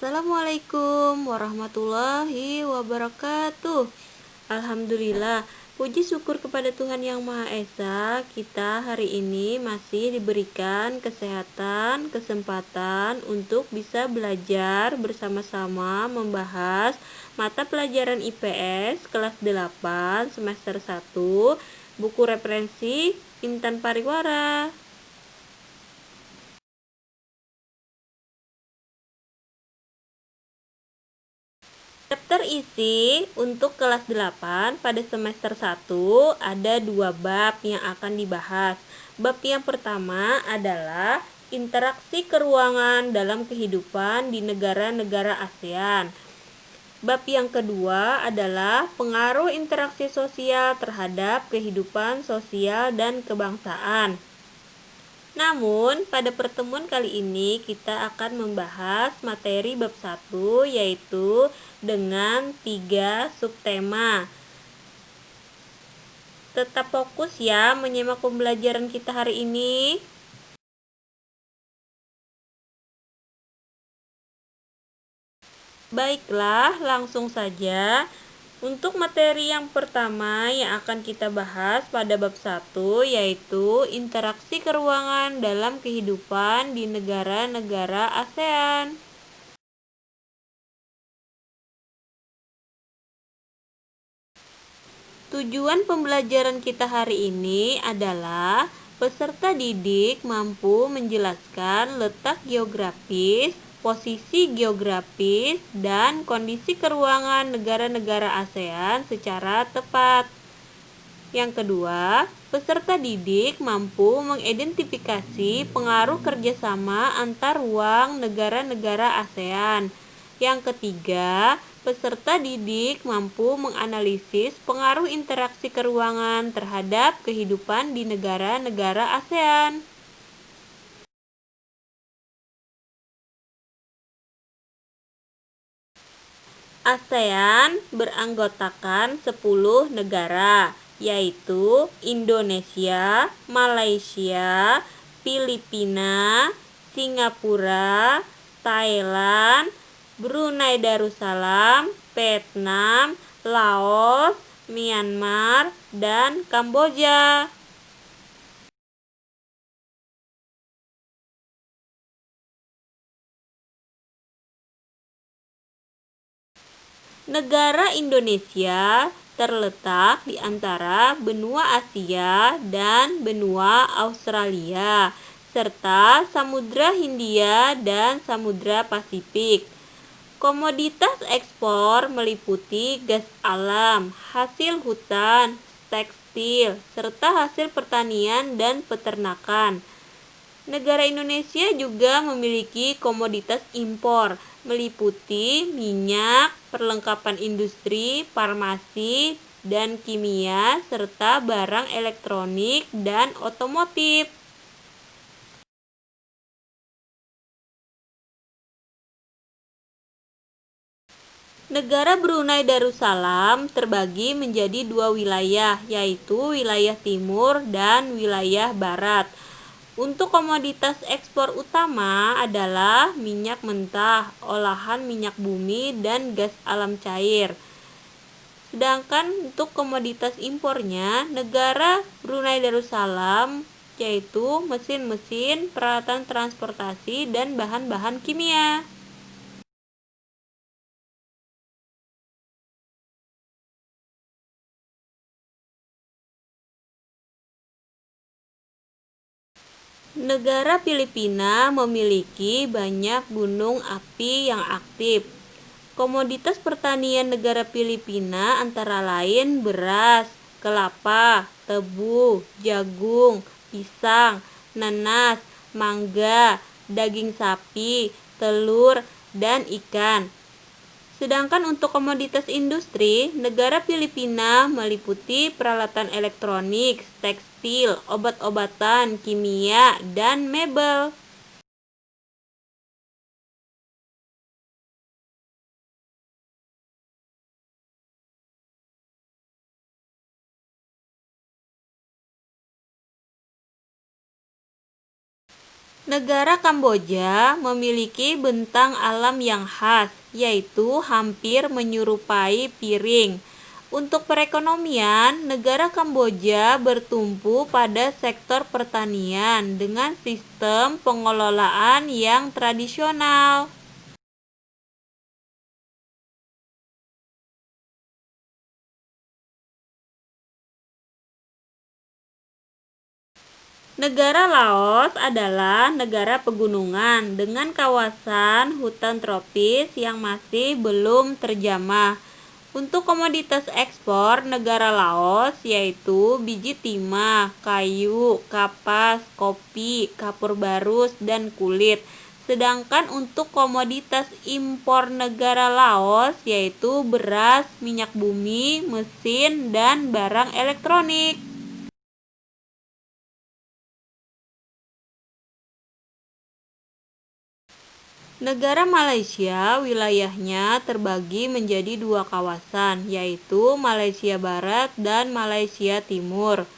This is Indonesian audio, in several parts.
Assalamualaikum warahmatullahi wabarakatuh. Alhamdulillah, puji syukur kepada Tuhan Yang Maha Esa, kita hari ini masih diberikan kesehatan, kesempatan untuk bisa belajar bersama-sama membahas mata pelajaran IPS kelas 8 semester 1, buku referensi Intan Pariwara. Chapter isi untuk kelas 8 pada semester 1 ada 2 bab yang akan dibahas. Bab yang pertama adalah interaksi keruangan dalam kehidupan di negara-negara ASEAN. Bab yang kedua adalah pengaruh interaksi sosial terhadap kehidupan sosial dan kebangsaan. Namun, pada pertemuan kali ini kita akan membahas materi bab 1 yaitu dengan 3 subtema. Tetap fokus ya menyimak pembelajaran kita hari ini. Baiklah, langsung saja. Untuk materi yang pertama yang akan kita bahas pada bab 1 yaitu interaksi keruangan dalam kehidupan di negara-negara ASEAN. Tujuan pembelajaran kita hari ini adalah peserta didik mampu menjelaskan letak geografis, posisi geografis, dan kondisi keruangan negara-negara ASEAN secara tepat. Yang kedua, peserta didik mampu mengidentifikasi pengaruh kerjasama antar ruang negara-negara ASEAN. Yang ketiga, peserta didik mampu menganalisis pengaruh interaksi keruangan terhadap kehidupan di negara-negara ASEAN. ASEAN beranggotakan 10 negara, yaitu Indonesia, Malaysia, Filipina, Singapura, Thailand, Brunei Darussalam, Vietnam, Laos, Myanmar, dan Kamboja. Negara Indonesia terletak di antara benua Asia dan benua Australia, serta Samudra Hindia dan Samudra Pasifik. Komoditas ekspor meliputi gas alam, hasil hutan, tekstil, serta hasil pertanian dan peternakan. Negara Indonesia juga memiliki komoditas impor, meliputi minyak, perlengkapan industri, farmasi, dan kimia, serta barang elektronik dan otomotif. Negara Brunei Darussalam terbagi menjadi 2 wilayah, yaitu wilayah timur dan wilayah barat. Untuk komoditas ekspor utama adalah minyak mentah, olahan minyak bumi, dan gas alam cair. Sedangkan untuk komoditas impornya, negara Brunei Darussalam yaitu mesin-mesin, peralatan transportasi, dan bahan-bahan kimia. Negara Filipina memiliki banyak gunung api yang aktif. Komoditas pertanian negara Filipina antara lain beras, kelapa, tebu, jagung, pisang, nanas, mangga, daging sapi, telur, dan ikan. Sedangkan untuk komoditas industri, negara Filipina meliputi peralatan elektronik, tekstil, obat-obatan, kimia, dan mebel. Negara Kamboja memiliki bentang alam yang khas, yaitu hampir menyerupai piring. Untuk perekonomian, negara Kamboja bertumpu pada sektor pertanian dengan sistem pengelolaan yang tradisional. Negara Laos adalah negara pegunungan dengan kawasan hutan tropis yang masih belum terjamah. Untuk komoditas ekspor negara Laos yaitu biji timah, kayu, kapas, kopi, kapur barus, dan kulit. Sedangkan untuk komoditas impor negara Laos yaitu beras, minyak bumi, mesin, dan barang elektronik. Negara Malaysia wilayahnya terbagi menjadi dua kawasan, yaitu Malaysia Barat dan Malaysia Timur.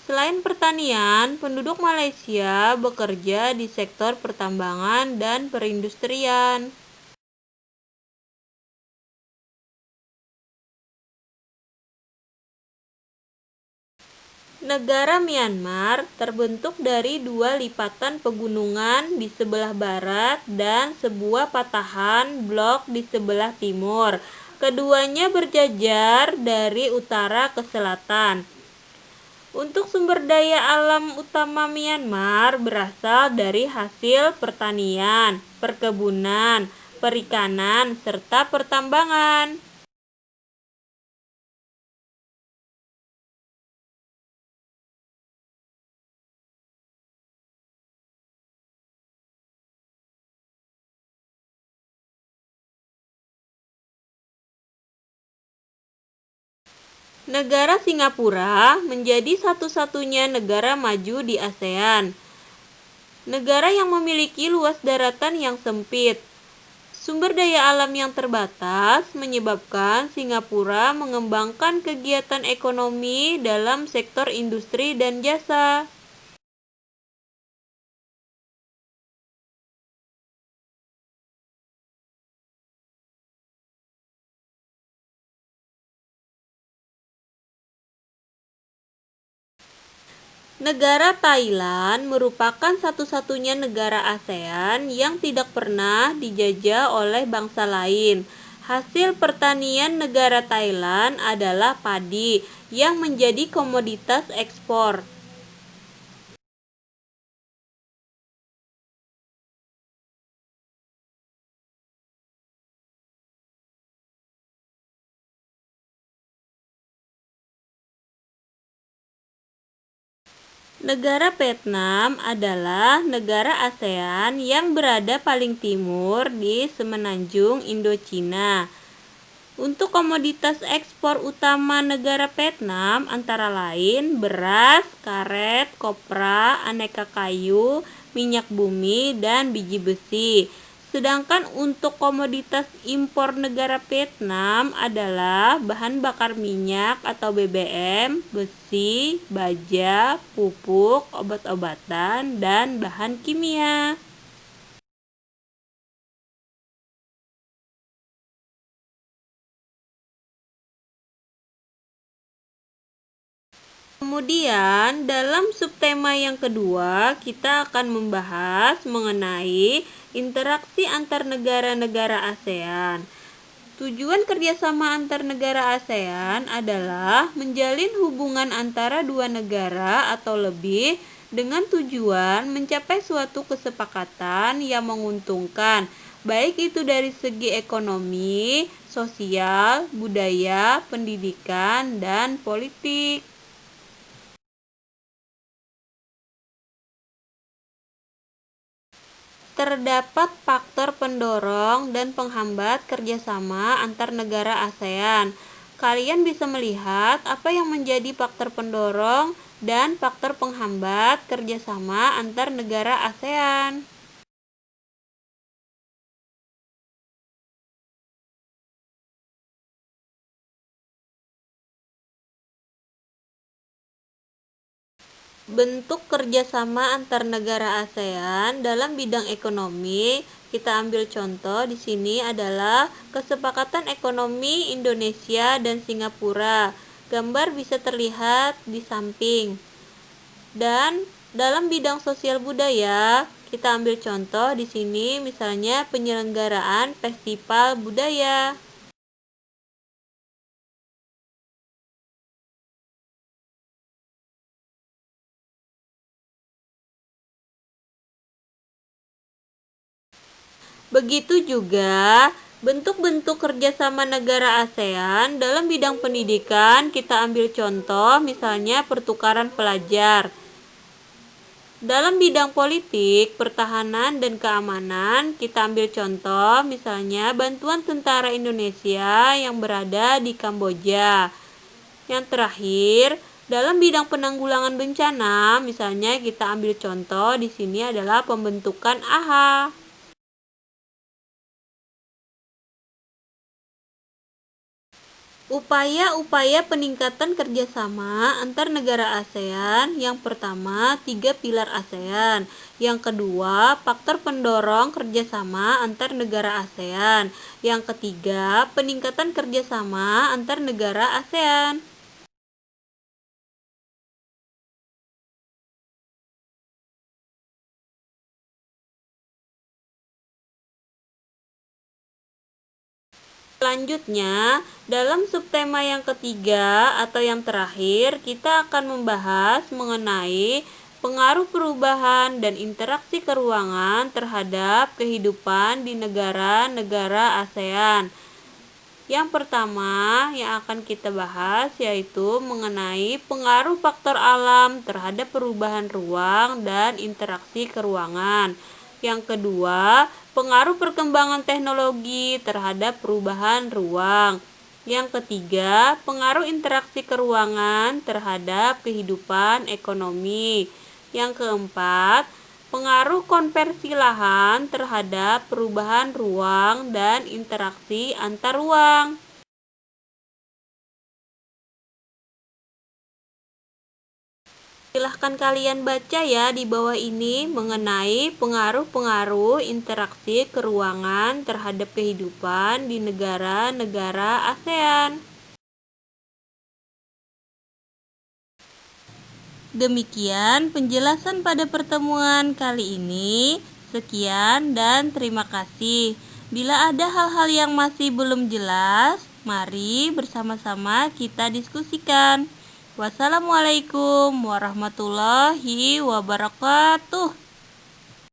Selain pertanian, penduduk Malaysia bekerja di sektor pertambangan dan perindustrian. Negara Myanmar terbentuk dari dua lipatan pegunungan di sebelah barat dan sebuah patahan blok di sebelah timur. Keduanya berjajar dari utara ke selatan. Untuk sumber daya alam utama Myanmar berasal dari hasil pertanian, perkebunan, perikanan, serta pertambangan. Negara Singapura menjadi satu-satunya negara maju di ASEAN. Negara yang memiliki luas daratan yang sempit. Sumber daya alam yang terbatas menyebabkan Singapura mengembangkan kegiatan ekonomi dalam sektor industri dan jasa. Negara Thailand merupakan satu-satunya negara ASEAN yang tidak pernah dijajah oleh bangsa lain. Hasil pertanian negara Thailand adalah padi yang menjadi komoditas ekspor. Negara Vietnam adalah negara ASEAN yang berada paling timur di semenanjung Indochina. Untuk komoditas ekspor utama negara Vietnam antara lain beras, karet, kopra, aneka kayu, minyak bumi, dan biji besi. Sedangkan untuk komoditas impor negara Vietnam adalah bahan bakar minyak atau BBM, besi, baja, pupuk, obat-obatan, dan bahan kimia. Kemudian, dalam subtema yang kedua, kita akan membahas mengenai interaksi antar negara-negara ASEAN. Tujuan kerjasama antar negara ASEAN adalah menjalin hubungan antara dua negara atau lebih dengan tujuan mencapai suatu kesepakatan yang menguntungkan, baik itu dari segi ekonomi, sosial, budaya, pendidikan, dan politik. Terdapat faktor pendorong dan penghambat kerjasama antar negara ASEAN. Kalian bisa melihat apa yang menjadi faktor pendorong dan faktor penghambat kerjasama antar negara ASEAN. Bentuk kerjasama antar negara ASEAN dalam bidang ekonomi, kita ambil contoh di sini adalah Kesepakatan Ekonomi Indonesia dan Singapura. Gambar bisa terlihat di samping. Dan dalam bidang sosial budaya, kita ambil contoh di sini misalnya penyelenggaraan festival budaya. Begitu juga bentuk-bentuk kerjasama negara ASEAN dalam bidang pendidikan, kita ambil contoh misalnya pertukaran pelajar. Dalam bidang politik, pertahanan, dan keamanan, kita ambil contoh misalnya bantuan tentara Indonesia yang berada di Kamboja. Yang terakhir, dalam bidang penanggulangan bencana, misalnya kita ambil contoh di sini adalah pembentukan AHA. Upaya-upaya peningkatan kerjasama antar negara ASEAN. Yang pertama, 3 pilar ASEAN. Yang kedua, faktor pendorong kerjasama antar negara ASEAN. Yang ketiga, peningkatan kerjasama antar negara ASEAN. Selanjutnya, dalam subtema yang ketiga atau yang terakhir, kita akan membahas mengenai pengaruh perubahan dan interaksi keruangan terhadap kehidupan di negara-negara ASEAN. Yang pertama yang akan kita bahas yaitu mengenai pengaruh faktor alam terhadap perubahan ruang dan interaksi keruangan. Yang kedua, pengaruh perkembangan teknologi terhadap perubahan ruang. Yang ketiga, pengaruh interaksi keruangan terhadap kehidupan ekonomi. Yang keempat, pengaruh konversi lahan terhadap perubahan ruang dan interaksi antar ruang. Silahkan kalian baca ya di bawah ini mengenai pengaruh-pengaruh interaksi keruangan terhadap kehidupan di negara-negara ASEAN. Demikian penjelasan pada pertemuan kali ini. Sekian dan terima kasih. Bila ada hal-hal yang masih belum jelas, mari bersama-sama kita diskusikan. Wassalamualaikum warahmatullahi wabarakatuh.